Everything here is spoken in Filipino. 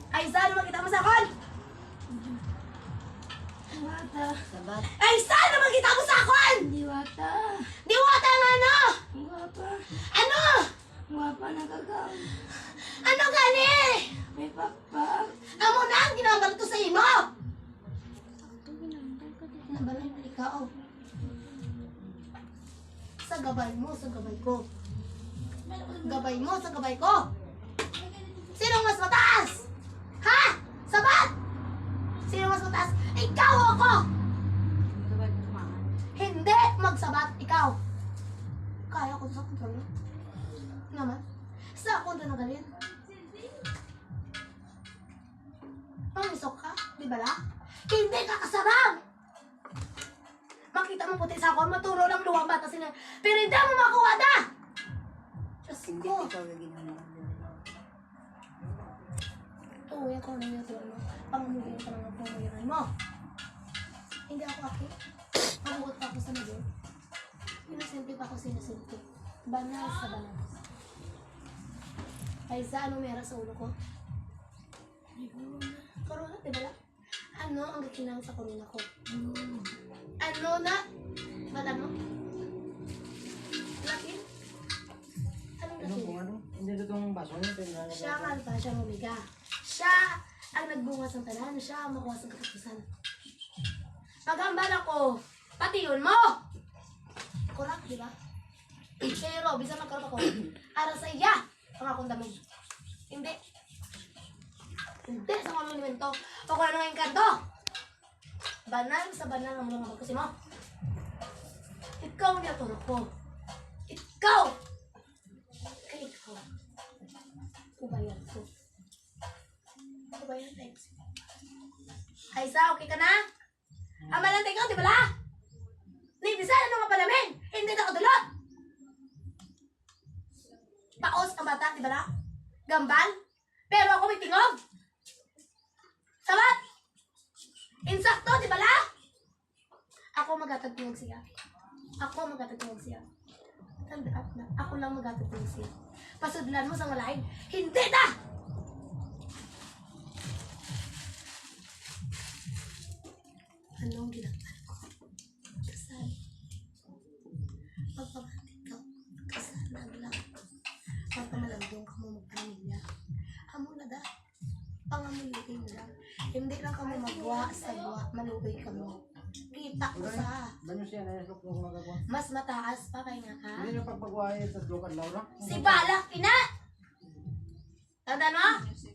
Ay, saan naman kita mo sa akon? Diwata. Sabat. Ay, saan naman kita mo sa akon? Diwata. Diwata nga ano? Guwapa. Ano? Guwapa nagagaw. Ano gani? May pakpak. Amo na ang ginambal to sa imo. Nabalay na ikaw. Sa gabay mo, sa gabay ko. Gabay mo, sa gabay ko. Sino mas mataas? Ha? Sabat! Sino mas mataas? Ikaw o ako! Hindi magsabat, ikaw. Kaya ko sa kontrol. Naman. Sa ako na nagalin. Mangisok ka, di ba la? Hindi ka kasarang! Makita mo puti sa ako, maturo ng luwang bata sila. Pero hindi mo makuha na! Diyos Hindi ko. ikaw yung ginawa. Tuwi ako ng YouTube mo. Pangumuhin ka ng pangumuhin mo. Hindi ako aki. Mabugot pa ako sa mayon. Inosente pa ako sinosente. Banal sa banal. Ay, sa ano meron sa ulo ko? Corona, di ba lang? Ano ang gakinang sa corona ko? Ano na? Ba't ano? Lakin? Anong Ano lakin? kung ano? Hindi itong baso niya. Siya ang alpha, siya ang omega. Siya ang nagbungas ng tanan, siya ang makuha sa katapusan. Maghambal ako, pati yun mo! Correct, di ba? Pero, bisa magkaroon ako, ara sa iya, ang akong damog. Hindi. Hindi sa mga monumento. O kung ano ngayong kanto. Banal sa banal ang mga magkasi mo. Ikaw ang naturo ko. Ikaw! Kaya ikaw. Ubayan ko. Ubayan thanks. Ay, sa, okay ka na? Amalante ikaw, di ba la? Hindi sa ano nga palamin? Hindi na kadulot. Paos ang bata, di ba la? Gambal? Pero ako may tingog. Sabat! Insakto, di ba la? Ako magatagtingog siya. Ako magatagtingog siya. Tandaan na, ako lang magatagtingog siya. Pasudlan mo sa malain. Hindi na! Anong ginagawa ko? Kasal. Magpabatid ka. Kasal na lang. Magpamalandong ka mo magpamilya. Amo na da. Pangamulugay na lang. Hindi lang ka mo magwa sa buwa. Malugay ka mo. Kita ko sa. Banyo siya na yung kung magagawa. Mas mataas pa kay nga ka. Hindi na pagpagwahe sa Lukan Laura. Si Balak, ina! Tanda mo?